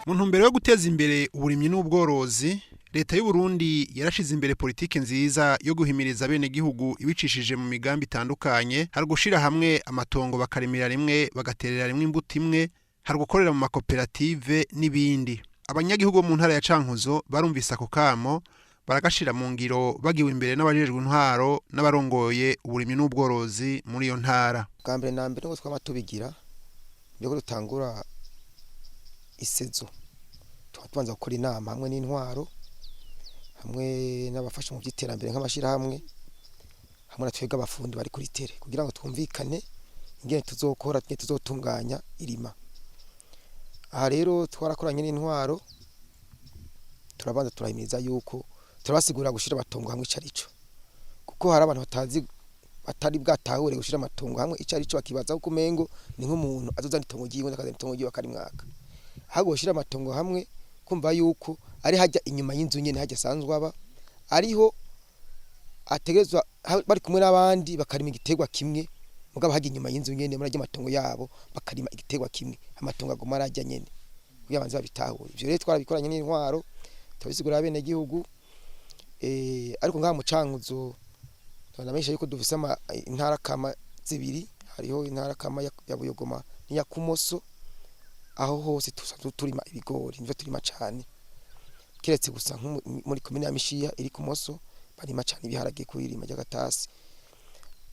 Mu ntumbero yo guteza imbere uburimyi n'ubworozi, leta y'u Burundi yarashize imbere politike nziza yo guhimiriza bene gihugu ibicishije mu migambi itandukanye, hari gushira hamwe amatongo bakarimira rimwe bagaterera rimwe imbuto imwe, hari gukorera mu makoperative n'ibindi. Abanyagihugu bo mu ntara ya Cankuzo barumvise ako kamo baragashira mu ngiro bagiwe imbere n'abajejwe intwaro n'abarongoye uburimyi n'ubworozi muri iyo ntara. Kambere na mbere ngo twamatubigira niko dutangura isezo. Tubanza gukora inama hamwe n'intwaro hamwe n'abafasha mu by'iterambere nk'amashira hamwe na twebwe abafundi bari kuri tere kugira ngo twumvikane ingene tuzokora tuzotunganya Irima. Aha rero twarakoranye n'intwaro turabanza turahimiriza yuko turabasigura gushira amatongo hamwe icarico, kuko hari abantu batari bwatahure gushira amatongo hamwe icarico bakibaza ko umengo ni nk'umuntu azozana itongo giwe n'akazana itongo giwe akari mwaka. Aha gushira amatongo hamwe kumva yuko ari hajya inyuma y'inzu nyene hajya sanzwe aba ariho ategezwa bari kumwe n'abandi bakarima igiterwa kimwe, mugabo hajya inyuma y'inzu nyene muri amatongo yabo bakarima igiterwa kimwe, amatongo agoma arajya nyene kugira abanze babitahure. Ivyo rero twarabikoranye n'intwaro tubisigura bene gihugu ariko ngaha mu Cankuzo twanamenyesha yuko dufise intara kama zibiri, hariho intara kama ya Buyogoma n'iya Kumoso, aho hose turima ibigori nivyo turima cyane, kiretse gusa muri komine ya Mishiya iri Kumoso barima cyane ibiharage kuri Ry'Agatsi.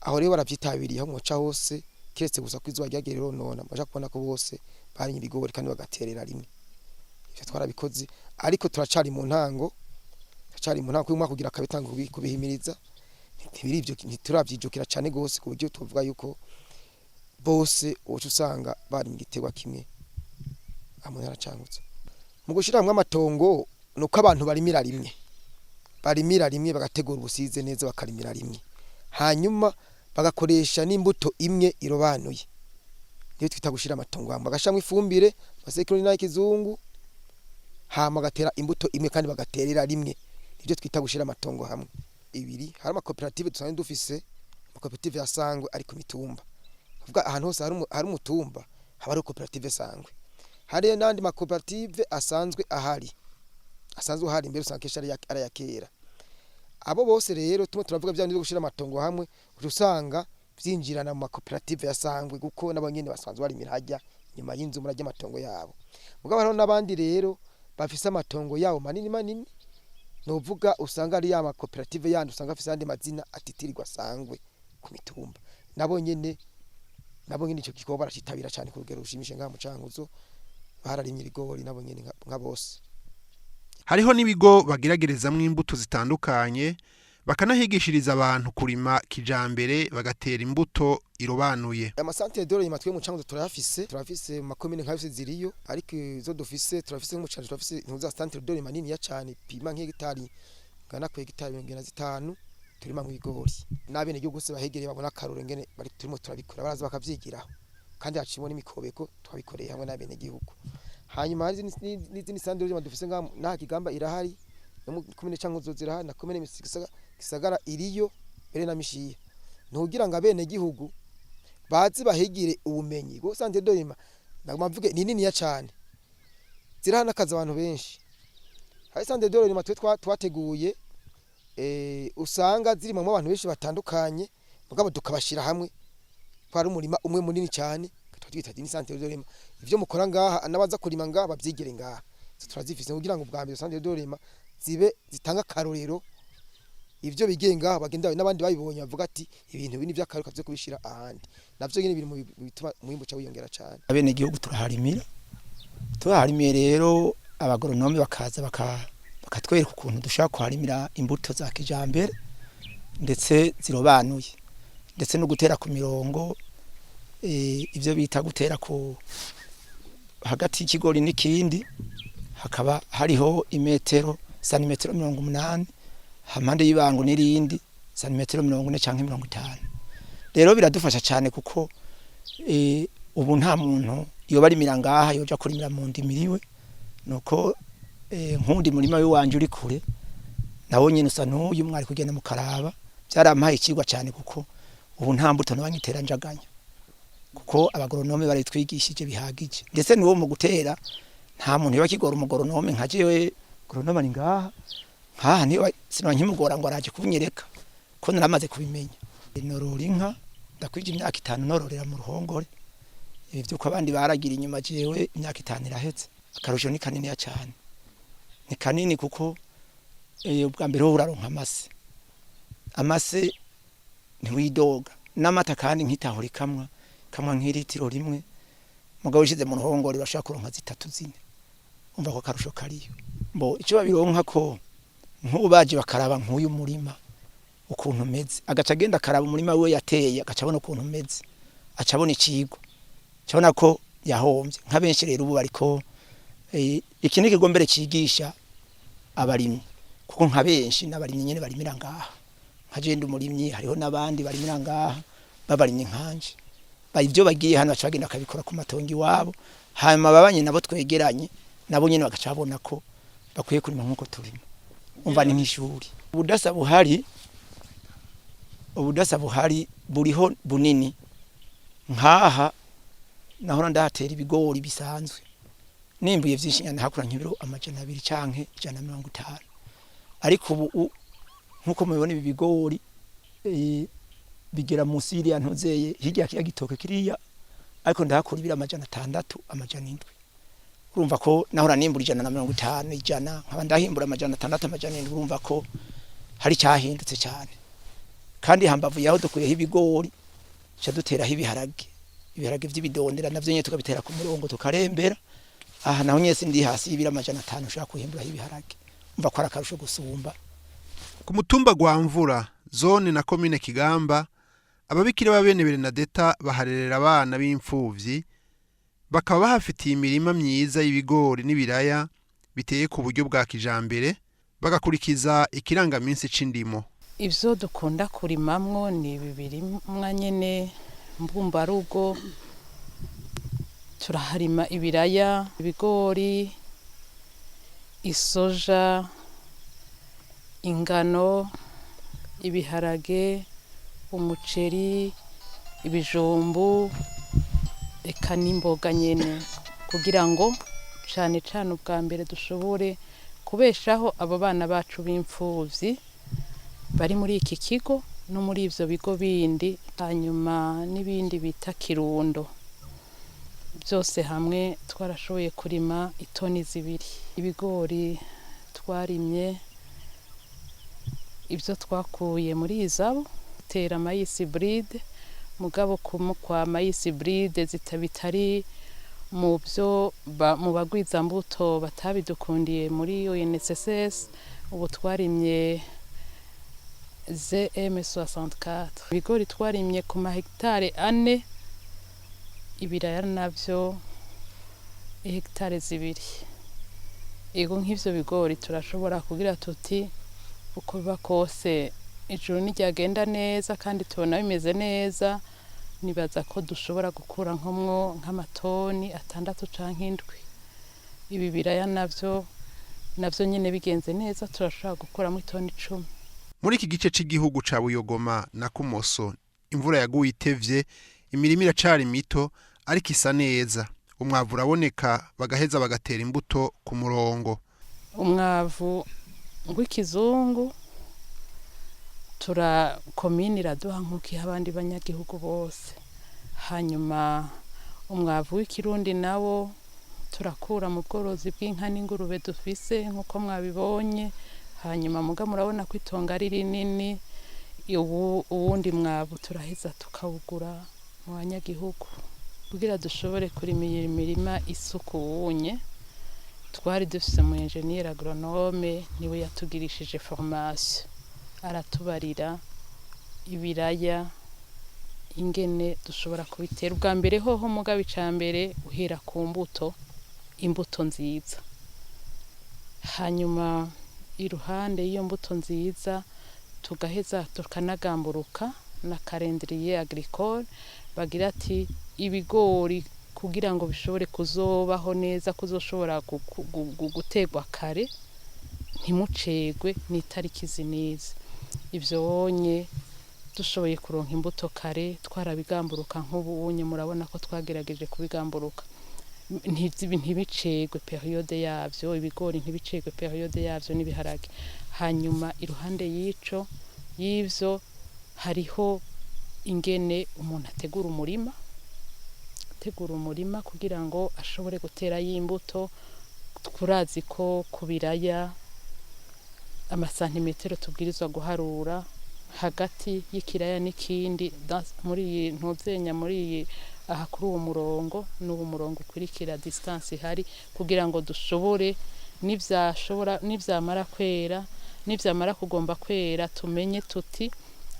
Aho rero baravyitabiriye aho muca hose, kiretse gusa kwizuba ryagerero nona baje kubona ko bose bari ibigori kandi bagaterera rimwe. Ivyo twarabikoze ariko turacari mu ntango kugira kabitanga kubihimiriza ntibiri ivyo ntituravyijukira cyane gose ku buryo tuvuga yuko bose uco usanga bari igiterwa kimwe amwe yaracangutse. Mu gushira hamwe amatongo nuko abantu barimira rimwe bagategura ubusize neza bakarimira rimwe, hanyuma bagakoresha n'imbuto imwe irobanuye, niyo twita gushira amatongo hamwe, bagashamwe ifumbire basekironi na kizungu hama gatera imbuto imwe kandi bagaterera rimwe, nivyo twita gushira amatongo hamwe. Ibiri hari amakoperative dusanzwe dufise, amakoperative ya Sangwe ari ku mitumba, kuvuga ahantu hose hari umutumba haba ari koperative Sangwe, hari nandi makoperative asanzwe ahari mbere usanga kesha ari yakera. Abo bose rero turavuga bya gushira amatongo hamwe usanga byinjirana mu makoperative ya Sangwe kuko nabanyene basanzwe bari mirajya nyuma y'inzu murajya amatongo yabo. Mugabo hariho nabandi rero bafise amatongo yabo manini novuga usanga ari ya makoperative yandi usanga afise andi mazina atitirirwa Sangwe ku mitumba, nabo nyene ico gikorwa baracitabira cyane ku rugero rushimishe ngaha mu Cankuzo, bararimye ibigori nabo nyene nka bose. Hariho n'ibigo bagiragerezamwe imbuto zitandukanye bakanahigishiriza abantu kurima kijambere bagatera imbuto irobanuye. Amasantere dore yimatwe mu Cankuzo turafise makomine nka ziriyo, ariko izo dufise turafise mu Cankuzo turafise ntuza santere dore manini ya cyane pima nk'hegitari ngana ku hegitari 5 turima mu bigori. Nabene igihugu gose bahegereye babona karure ngene bari turimo turabikora baraza bakavyigiraho, kandi hacimo n'imikobeko twabikoreye hamwe nabene igihugu. Hanyuma hari n'izindi santere dufise nka Kigamba irahari, no mu komine Cankuzo zirahari, na komine Gisagara iriyo bere na Mishiya. Ntugira ngo abene gihugu bazi bahigire ubumenyi go santere doyima nagomvuge ni nini ya cyane, zirahana kaza abantu benshi. Hari santere doyima twateguye usanga ziri mu abantu benshi batandukanye, mugabo tukabashira hamwe kwari umurima umwe munini cyane twita ni santere doyima. Ivyo mukora ngaha anabaza kurima ngaha bavyigire ngaha turazifise kugira ngo ubwa mbere santere doyima zibe zitanga karorero, ivyo bigenga bagenda n'abandi babibonye bavuga ati ibintu bini vy'akaruka byo kubishira ahandi, navyo nyine biri mu bituma mwimbo ca wiyongera cyane. Abene gihugu turaharimira rero abagoronome bakaza bakatwereka ukuntu dushaka kuharimira imbuto za kijambere ndetse zirobanuye, ndetse no gutera ku mirongo ivyo bita gutera ku hagati y'ikigori n'ikindi hakaba hariho santimetero 80 hamande y'ibango n'irindi santimetero 40 canke 50. Rero biradufasha cyane kuko ubu nta muntu iyo bari mirangaha yoja kurimira mu ndimiriwe, nuko nkundi murima we wanje uri kure nawo nyene usa n'uyu mwari kugenda mu karaba byarampaye ikigwa cyane kuko ubu nta mbuto nabanyitera njaganya kuko abagoronome baritwigishije bihagije ndetse n'uwo mu gutera nta muntu yabakigora umugoronome nka jewe goronome ari ngaha niyo sinankimugora ngo araje kubinyereka ko naramaze kubimenya norora inka ndakwije imyaka 5 nororera mu ruhongore ibi byuko abandi baragira inyuma jewe imyaka 5 irahetse akarusho ni kanini cyane ni kanini kuko ubwa mbere ho uraronka amase ntiwidoga n'amata kandi nkitahurikamwa nk'ilitiro rimwe mugabo ushize mu ruhongore bashaka kuronka 3-4 umva ko karusho kariyo mbo ico babironka ko nkubaje bakaraba nk'uyu murima ukuntu meze agaca agenda karaba umurima we yateye agacabona ukuntu meze acabona ikigo cabona ko yahombye nka benshi rero ubu bariko iki nikigombere cigisha abarimyi kuko nka benshi n'abarimyi nyene barimira ngaha nkagenda umurimyi hariho nabandi barimira ngaha babarimye nkanje ibyo bagiye hano bacagenda akabikora ku matongi wabo hanyuma babanye nabo twegeranye nabo nyene bagacabona ko bakwiye kurima nkuko turimo umva ni nk'ishuri ubudasa buhari buriho bunini nkaha naho ndahatera ibigori bisanzwe nimbuye vyinshi nyane hakura nk'ibiro 200 canke 150 ariko ubu nkuko mubibona ibi bigori bigera munsi y'iriya ntozeye hirya kiya gitoke kiriya ariko ndahakura ibiro 600 700 urumva ko naho nimbura 150 nkaba ndahimbura 600 700 urumva ko hari cyahindutse cyane kandi hambavu yaho dukuyeho ibigori cyo duteraho ibiharage vy'ibidondera navyo nyene tukabitera ku murongo tukarembera aha naho nyese ndi hasi y'ibiro 500 ushaka kuhimbura ibiharage umva ko arakarusho gusumba ku mutumba gwa Mvura zone na commune Kigamba ababikira babene Bernadetta baharerera abana b'imfuvyi bakaba bahafitiye imirima myiza y'ibigori n'ibiraya biteye ku buryo bwa kijambere bagakurikiza ikirangaminsi c'indimo ivyo dukunda kurimamwo ni bibirimwa nyene mbumba rugo turaharima ibiraya ibigori isoja ingano ibiharage umuceri ibijumbu eka n'imboga nyene kugira ngo cyane ubwa mbere dushobore kubeshaho abo bana bacu b'imfuvyi bari muri iki kigo no muri ivyo bigo bindi hanyuma n'ibindi bita Kirundo byose hamwe twarashoboye kurima itoni 2 ibigori twarimye ibyo twakuye muri izabo tera mayisi hybride mugabo kwa mayisi hybride zitabitari mu byo mu bagwiza mbuto batabidukundiye muri UNSS ubu twarimye ZM64 ibigori twarimye ku mahegitare 4 ibiraya navyo hegitare 2 ego nk'ivyo bigori turashobora kugira tuti uko biba kose ijuru n'iryagenda neza kandi tubona bimeze neza nibaza ko dushobora gukura nk'amatoni 6 canke 7 ibi biraya navyo nyene bigenze neza turashobora gukuramo itoni 10 muri iki gice c'igihugu ca Buyogoma na Kumoso imvura yaguye itevye imirimo iracari mito ariko isa neza umwavu uraboneka bagaheza bagatera imbuto ku murongo umwavu w'ikizungu komini iraduha nk'uko abandi banyagihugu bose hanyuma umwavu w'ikirundi nawo turakura mu bworozi bw'inka n'ingurube dufise nk'uko mwabibonye hanyuma muga murabona ko itonga ari rinini uwundi mwavu turaheza tukawugura mu banyagihugu kugira dushobore kurimira imirima isukuye twari dufise mu engineer agronome niwe yatugirishije formation aratubarira ibiraya ingene dushobora kubitera ubwa mbere hoho mugabe icambere uhera ku imbuto nziza hanyuma iruhande y'iyo mbuto nziza tugaheza tukanagamburuka na calendrier agricole bagira ati ibigori kugira ngo bishobore kuzobaho neza kuzoshobora gutegwa kare ntimucegwe n'itariki zinizi ivyonye dushoboye kuronka imbuto kare twarabigamburuka nk'ubunye murabona ko twagerageje kubigamburuka ntibicegwe periode yavyo ibigori ntibicegwe periode yavyo n'ibiharage hanyuma iruhande y'ivyo hariho ingene umuntu ategura umurima kugira ngo ashobore gutera y'imbuto turazi ko kubiraya amasantimetero tubwirizwa guharura hagati y'ikiraya n'ikindi muri ntuzenya muri aha kuri uwo murongo n'uwo murongo ukurikira distance ihari kugira ngo dushobore nivyamara kugomba kwera tumenye tuti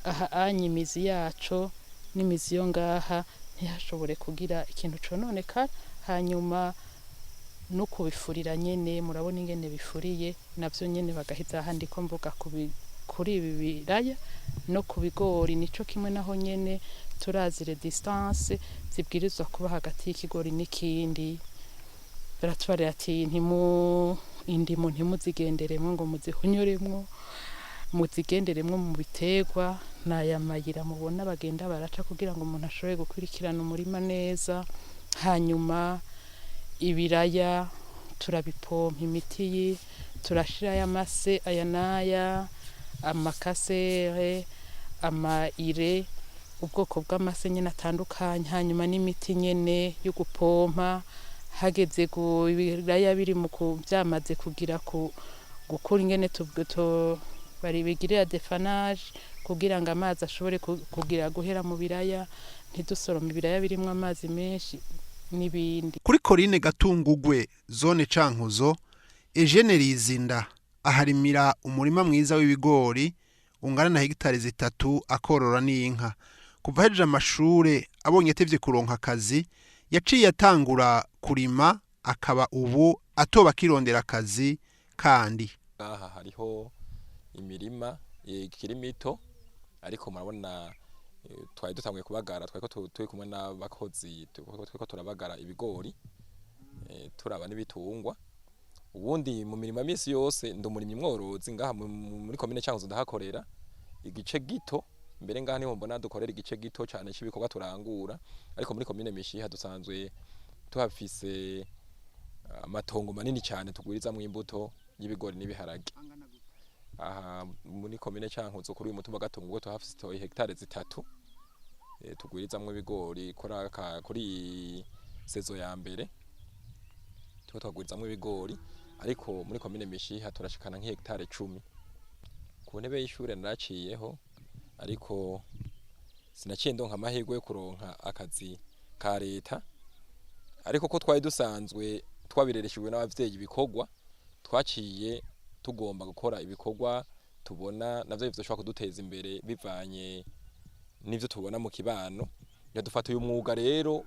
aha anyimizi yaco n'imizi yo ngaha ntihashobore kugira ikintu cononekara hanyuma no kubifurira nyene murabona ingene bifuriye navyo nyene bagahita handi ko mvuga kuri ibi biraya no kubigori nico kimwe naho nyene turazire distance zibwirizwa kuba hagati y'ikigori n'ikindi baratwarira ati indimo ntimuzigenderemwo ngo muzihunyoremwo muzigenderemwo mu biterwa naya mayira mubona bagenda baraca kugira ngo umuntu ashobore gukurikirana umurima neza hanyuma ibiraya turabipompa imiti turashira y'amase aya naya amakasere amaire ubwoko bw'amase nyene atandukanye hanyuma n'imiti nyene yo gupompa hageze ibiraya biri mu byamaze kugira gukura ingene bari bigirira defanage kugira ngo amazi ashobore kugira guhera mu biraya ntidusorome ibiraya birimwo amazi menshi n'ibindi. Kuri Corine Gatungugwe zone Cankuzo Eugene Rizinda aharimira umurima mwiza w'ibigori ungana na hegitari 3 akorora n'inka kuva hejeje amashure abonye atevye kuronka akazi yaciye atangura kurima akaba ubu atoba kirondera akazi kandi aha hariho imirima ikiri mito ariko murabona twari dutanguye kubagara twari turi kumwe n'abakozi twari turabagara ibigori turaba n'ibitungwa ubundi mu mirima misi yose ndumurimye mworozi ngaha muri komine Cankuzo ndahakorera igice gito mbere ngaha niho mbona dukorera igice gito cyane cy'ibikorwa turangura ariko muri komine Mishiha dusanzwe tuhafise amatongo manini cyane tugurizamwe imbuto y'ibigori n'ibiharage aha muri komine Cankuzo kuri uyu mutumba Gatungo tuhafise hegitari 3 tugurizamwe ibigori kuri sezo ya mbere tugurizamwe ibigori ariko muri komine Mishiha turashikana nk'hegitari 10 ku ntebe y'ishure naraciyeho ariko sinaciye ndonka amahirwe yo kuronka akazi ka leta ariko ko twari dusanzwe twabirereshejwe n'abavyeyi ibikorwa twaciye tugomba gukora ibikorwa tubona navyo bizoshobora kuduteza imbere bivanye n'ivyo tubona mu kibano dufata uyu mwuga rero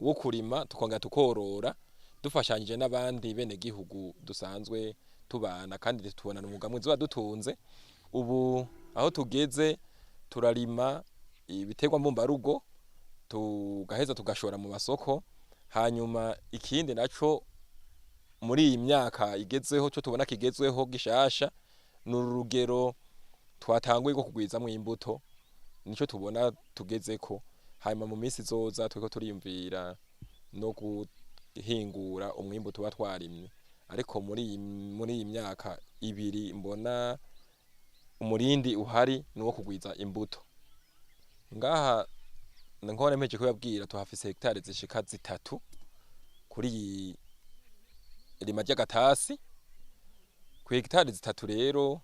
wo kurima tukongera tukorora dufashanyije n'abandi bene gihugu dusanzwe tubana kandi tubona umwuga mwiza wadutunze ubu aho tugeze turarima ibiterwa mbumbarugo tugaheza tugashora mu masoko hanyuma ikindi naco muri iyi myaka igezeho cyo tubona kigezweho gishasha n'urugero twatanguye ko kugwizamwe imbuto nico tubona tugezeko hanyuma mu minsi zoza turiko turiyumvira no guhingura umwimbu tuba twarimye ariko muri iyi myaka ibiri mbona umurindi uhari nuwo kugwiza imbuto ngaha nkone mpeje kubabwira tuhafise hegitari zishika 3 kuri Irima Ry'Agatasi ku hegitari 3 rero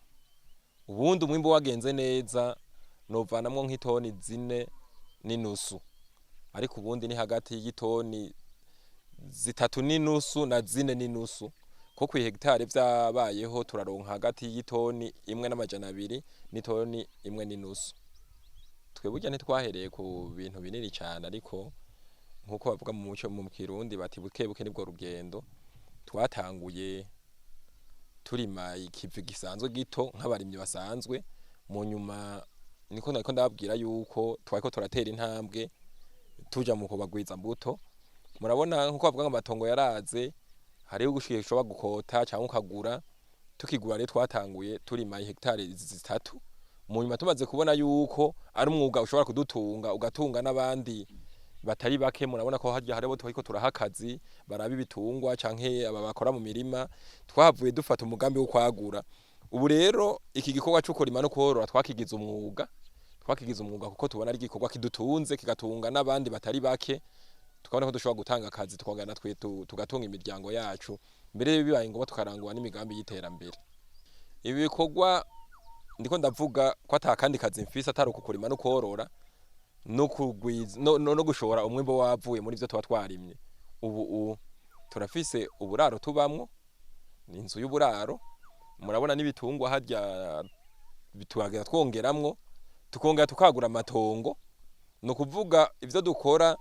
ubundi umwimbu wagenze neza novanamwo nk'itoni 4 n'inusu ariko ubundi ni hagati y'itoni 3 n'inusu na 4 n'inusu ko ku hegitari vyabayeho turaronka hagati y'itoni 1.2 n'itoni 1 n'inusu twebujya ntitwahereye ku bintu binini cyane ariko nkuko bavuga mu muco mu Kirundi bati bukebuke nibwo rugendo twatanguye turima ikivi gisanzwe gito nk'abarimyi basanzwe mu nyuma niko ndababwira yuko twariko turatera intambwe tuja mu kubagwiza mbuto murabona nkuko bavuga ngo amatongo yaraze hariho gushobora gukota cyangwa ukagura tukigura rero twatanguye turima hegitari 3 mu nyuma tumaze kubona yuko ari umwuga ushobora kudutunga ugatunga n'abandi batari bake. Murabona ko harya harebo twiko turahakazi barabi bitungwa canke aba bakora mu mirima, twavuye dufata umugambi wo kwagura. Ubu rero iki gikorwa cyo kurima no korora twakigize umwuga kuko tubona ari igikorwa kidutunze kigatunga n'abandi batari bake, tukabona ko dushobora gutanga akazi tukongana twe tugatunga imiryango yacu, mbere bibaye ngombwa tukarangwa n'imigambi y'iterambere. Ibi bikorwa ndiko ndavuga ko atakandi kazi mfise atari ukukurima no korora no kugwiza no gushora umwimbo wavuye muri byo tuba twarimye. Ubu turafise uburaro tubamwo, ni inzu y'uburaro, murabona n'ibitungwa harya bituhagira twongeramwo, tukongera tukagura amatongo. No kuvuga ivyo dukora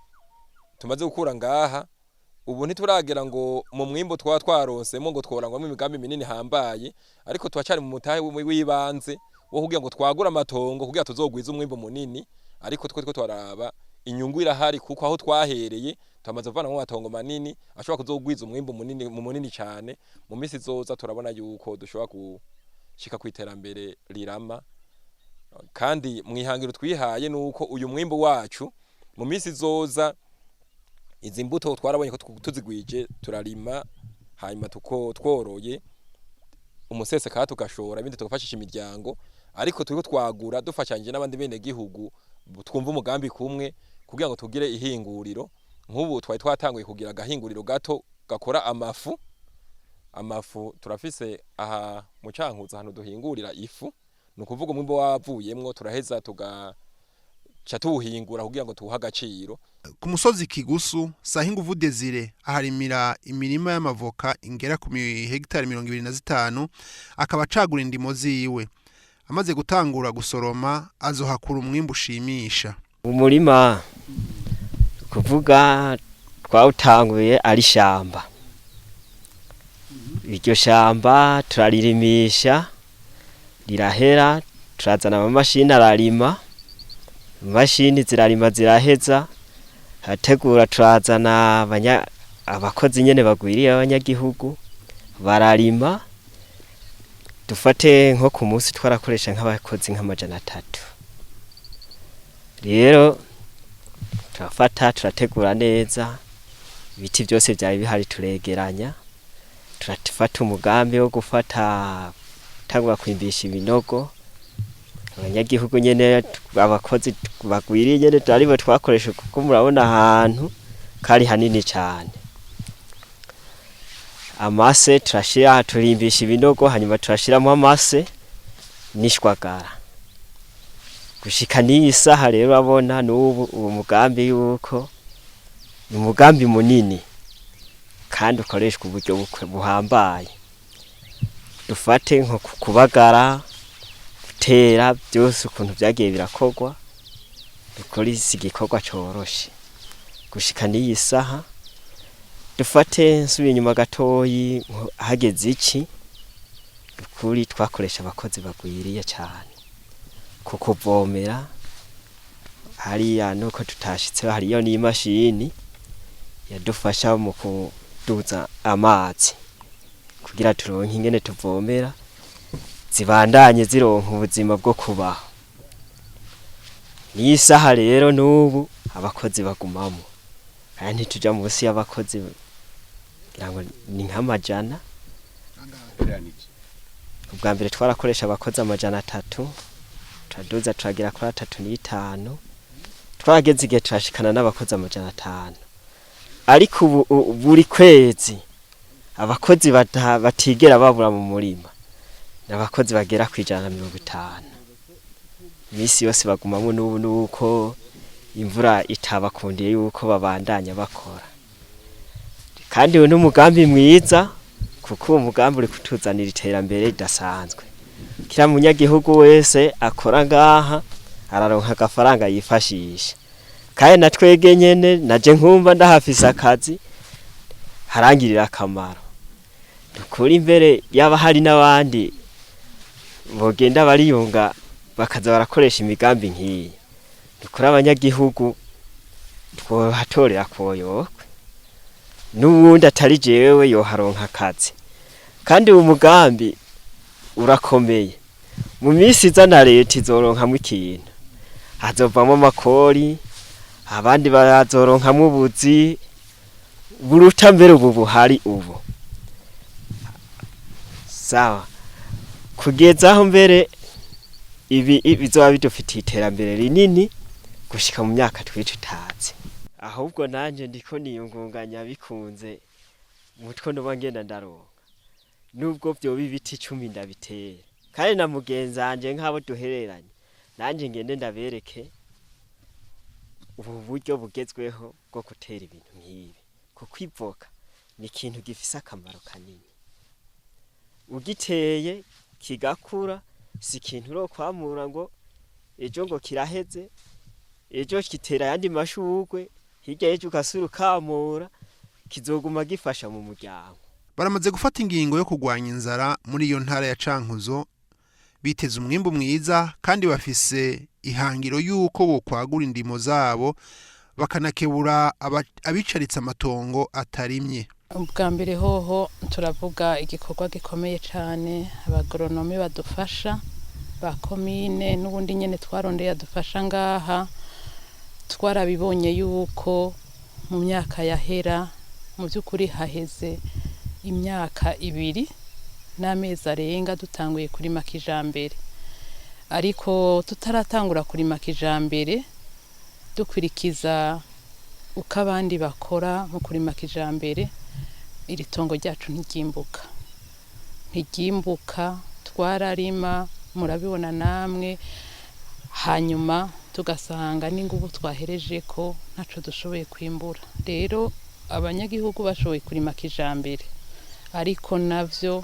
tumaze gukura ngaha, ubu ntituragera ngo mu mwimbo twa twaronsemo ngo tworangwamo imigambi minini hambaye, ariko twacari mu mutahe w'ibanze wo kugira ngo twagura amatongo kugira tuzogwiza umwimbo munini. Ariko twiko twaraba inyungu irahari kuko aho twahereye twamaze kuvana mu matongo manini ashobora kuzogwiza umwimbo munini cyane. Mu misi zoza turabona yuko dushobora gushika kwiterambere rirama, kandi mwihangiro twihaye nuko uyu mwimbo wacu mu misi zoza izi mbuto twarabonye ko tuzigwije turarima, hanyuma tuko tworoye umusese kandi tugashora ibindi tugafashisha imiryango. Ariko turiko twagura dufashanyije n'abandi bene gihugu twumva umugambi kumwe kugira ngo tugire ihinguriro. Nk'ubu twari twatanguye kugira agahinguriro gato gakora amafu turafise aha mu Cankuzo hano duhingurira ifu, no kuvuga umwimbo wavuyemwo turaheza tugaca tuwuhingura kugira ngo tuwuha agaciro. Ku musozi Kigusu Sahinguvu Desire aharimira imirima y'amavoka ingera ku hegitari 25, akaba acagura indimo ziwe. Amaze gutangura gusoroma azohakura umwimbo ushimisha. Umurima kuvuga twawutanguye ari shamba, iryo shamba turaririmisha rirahera, turazana amamashini ararima, imashini zirarima ziraheza, hategura turazana abakozi nyene bagwiriye abanyagihugu bararima. Dufate nko ku munsi twarakoresha nk'abakozi nk'300. Rero turafata turategura neza, ibiti byose byari bihari turegeranya, turafata umugambi wo gufata tangwa kwimbisha ibinogo. Abanyagihugu nyene abakozi bagwiriye nyene taribo twakoresha kuko murabona ahantu kari hanini cyane. Amase turashira turimbisha ibinogo, hanyuma turashiramo amase nishwagara. Gushika n'iyi saha rero abona n'ubu uwo mugambi yuko ni umugambi munini kandi ukoreshwa uburyo buhambaye. Dufate nko kubagara, gutera, byose ukuntu byagiye birakogwa, dukora igikorwa coroshe. Gushika n'iyi saha dufate nsubiye inyuma gatoyi hageze iki, ukuri twakoresha abakozi bagwiriye cyane kukuvomera. Hariya nuko tutashitse hariyo n'imashini yadufasha mu kuduza amazi kugira turonke ingene tuvomera zibandanye zironka ubuzima bwo kubaho. Ni isaha rero n'ubu abakozi bagumamo, kandi tuja mu busi y'abakozi ngirango ni nk'amajana. Ubwa mbere twarakoresha abakozi 300, turaduza turagira kuri 35, twageze igihe turashikana n'abakozi 500. Ariko ubu buri kwezi abakozi batigera babura mu murima n'abakozi bagera ku 150. Misi yose bagumamo n'ubu nuko imvura itabakundiye yuko babandanya bakora. Kandi uwo n'umugambi mwiza kuko uwo mugambi uri kutuzanira iterambere ridasanzwe. Kira munyagihugu wese akora ngaha araronka agafaranga yifashisha. Kaye natwege nyene naje nkumva ndahafise akazi harangirira akamaro. Dukuri imbere yaba hari n'abandi bogenda bariyunga bakaza barakoresha imigambi nk'iyi. Dukora abanyagihugu twohatorera koyokwe n'ubundi atari jewe yo haronka akazi. Kandi umugambi urakomeye mu minsi izana leta izoronkamwo ikintu hazovamwo amakori abandi bazoronkamwo ubuzi buruta mbere ubu buhari ubu sawa kugeza aho mbere ibi bizoba bidufitiye iterambere rinini gushika mu myaka twicitazi ahubwo nanje ndiko niyungunganya bikunze mutwe no bangenda ndaronka nubwo byo bibiti 10 ndabitera kandi na mugenzi anje nk'abo duhereranye nanje ngende ndabereke ubu buryo bugezweho bwo gutera ibintu nk'ibi kuko ivoka ni ikintu gifise akamaro kanini ugiteye kigakura si ikintu ro kwamura ngo ejo ngo kiraheze ejo kitera yandi mashurwe hirya y'ejo ugasura ukamura kizoguma gifasha mu muryango. Baramaze gufata ingingo yo kugwanya inzara muri iyo ntara ya Cankuzo biteze umwimbu mwiza kandi bafise ihangiro yuko bo kwagura indimo zabo bakanakebura abicaritse amatongo atarimye. Ubwa mbere hoho turavuga igikorwa gikomeye cyane abagoronome badufasha ba komine n'ubundi nyene twarondeye adufasha ngaha twarabibonye yuko mu myaka yahera mu byukuri haheze imyaka 2 n'amezi arenga dutanguye kurima kijambere ariko tutaratangura kurima kijambere dukwirikiza uko abandi bakora mu kurima kijambere iri tongo ryacu ntigimbuka twararima murabibona namwe hanyuma tugasanga n'ingubu twahereje ko ntaco dushoboye kwimbura rero abanyagihugu bashoboye kurima kijambere ariko navyo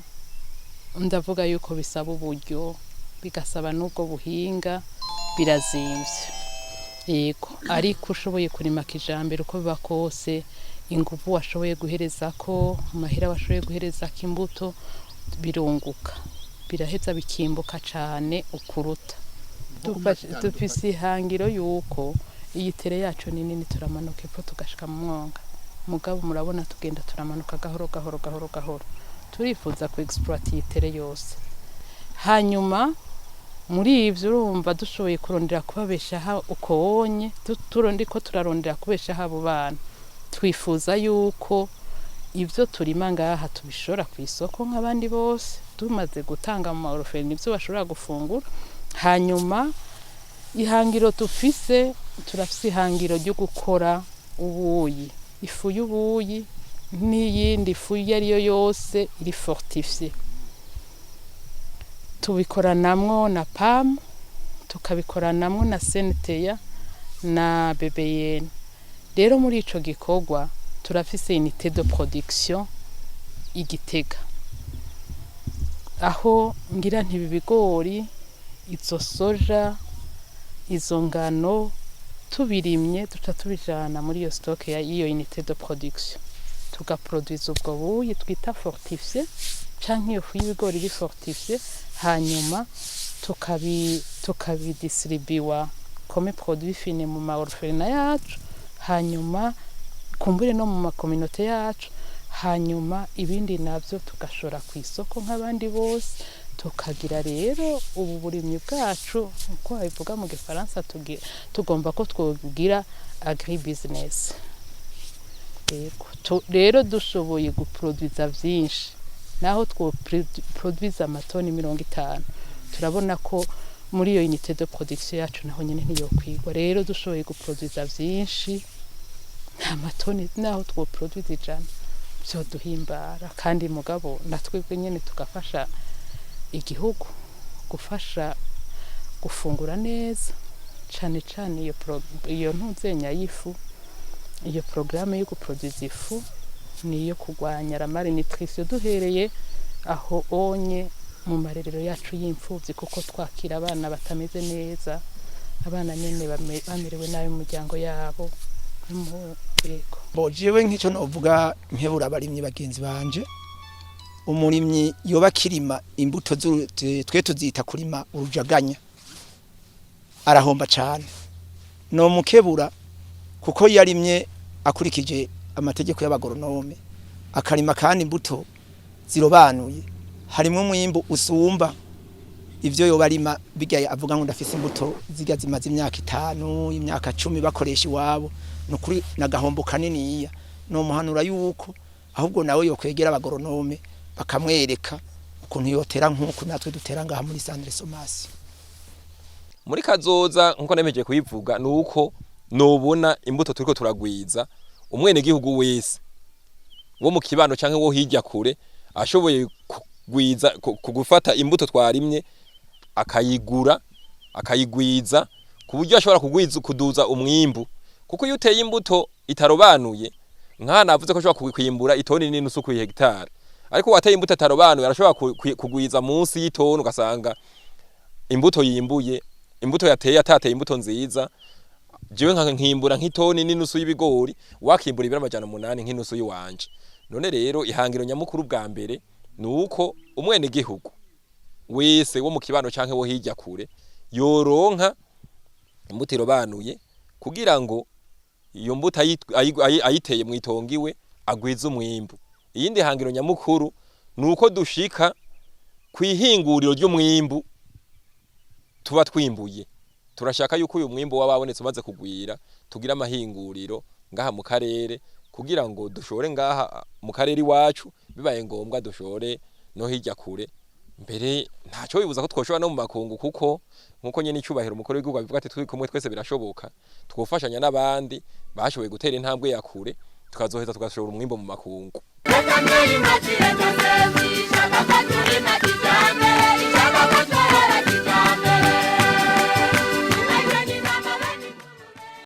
ndavuga yuko bisaba uburyo bigasaba n'ubwo buhinga birazimvye yego ariko ushoboye kurima kijambere uko biba kose inguvu washoboye guhereza ko amahera washoboye guhereza kimbuto birunguka biraheza bikimbuka cane ukuruta dufise ihangiro yuko iyi tere yacu nini turamanuka epfo tugashika mu mwonga mugabo murabona tugenda turamanuka gahoro turifuza ku exploit iyi tere yose hanyuma muri ivyo urumva dushoboye kurondera kubabesha ha ukobonye turondiko turarondera kubesha abo bana twifuza yuko ivyo turima ngaha tubishora ku isoko nk'abandi bose tumaze gutanga mu oroferi nivyo bashobora gufungura hanyuma ihangiro tufise turafise ihangiro ryo gukora ubuyi ifu y'ubuyi n'iyindi ifu yariyo yose iri fortifié tubikoranamwo na PAM tukabikoranamwo na SNTEA na BBN rero muri ico gikorwa turafise unité de production igitega aho ngira ntibibigori izo soja izo ngano tubirimye duca tubijana muri iyo stock ya iyo unité de production tugaproduire ubwo buyi twita fortifié canke iyo fu y'ibigori iri fortifié hanyuma tukabidistribuwa comme produit fini mu maorphelina yacu hanyuma kumbure no mu makominote yacu hanyuma ibindi navyo tugashora ku isoko nk'abandi bose tukagira rero ubu burimyi bwacu uko bivuga mu gifaransa tugomba ko twogira agri business rero dushoboye guproduza vyinshi naho produza amatoni 50 turabona ko muri iyo unité de production yacu naho nyene ntiyo kwigwa rero dushoboye guproduza vyinshi amatoni naho produza 100 byo duhimbara kandi mugabo natwebwe nyene tugafasha igihugu gufasha gufungura neza cane iyo ntuzenya yifu iyo programme yo guproduza ifu niyo kugwanya la malnutrition duhereye aho onye mu marerero yacu y'imfuvyi kuko twakira abana batameze neza abana nyene bamerewe nayo mu muryango yabo yego bojewe nk'ico novuga nkebura abarimyi bagenzi banje umurimyi yoba kirima imbuto twe tuzita kurima urujaganya arahomba cyane no mukebura kuko yarimye akurikije amategeko y'abagoronome akarima kandi imbuto zirobanuye harimo umwimbu usumba ivyo yo barima bijya avuga ngo ndafise imbuto ziga zimaze imyaka 5 imyaka 10 bakoresha iwabo nukuri nagahombo kanini no muhanura yuko ahubwo nawe yo kwegera abagoronome bakamwereka ukuntu yotera nkuko natwe dutera ngaha muri Sandre Somasi. Muri kazoza nkuko nemeje kuyivuga nuko nobona imbuto turiko turagwiza umwene gihugu wese wo mu kibano canke wo hirya kure ashoboye kugwiza kugufata imbuto twarimye akayigwiza ku buryo ashobora kuduza umwimbu kuko iyo uteye imbuto itarobanuye nka navuze ko ashobora kwimbura itoni n'inusu ku hegitari ariko wateye imbuto itarobanuye arashobora kugwiza munsi y'itoni ugasanga imbuto yimbuye imbuto yateye atateye imbuto nziza jewe nkimbura nk'itoni n'inusu y'ibigori wakimbura ibira amajana 8 nk'inusu yiwanje. None rero ihangiro nyamukuru bwa mbere nuko umwene gihugu wese wo mu kibano canke wo hirya kure yoronka imbuto irobanuye kugira ngo iyo mbuto ayiteye mu itongiwe agwiza umwimbu. Iyindi hangiro nyamukuru nuko dushika kwihinguriro ry'umwimbu tuba twimbuye. Turashaka yuko uyu mwimbo wababonetse umaze kugwira tugira amahinguriro ngaha mu karere kugira ngo dushore ngaha mu karere iwacu bibaye ngombwa dushore no hirya kure. Mbere ntaco bibuza ko twoshora no mu makungu kuko nkuko nyene icubahiro umukuru w'igihugu abivuga ati turi kumwe twese birashoboka twofashanya n'abandi bashoboye gutera intambwe ya kure tukazoheza tugashora umwimbo mu makungu.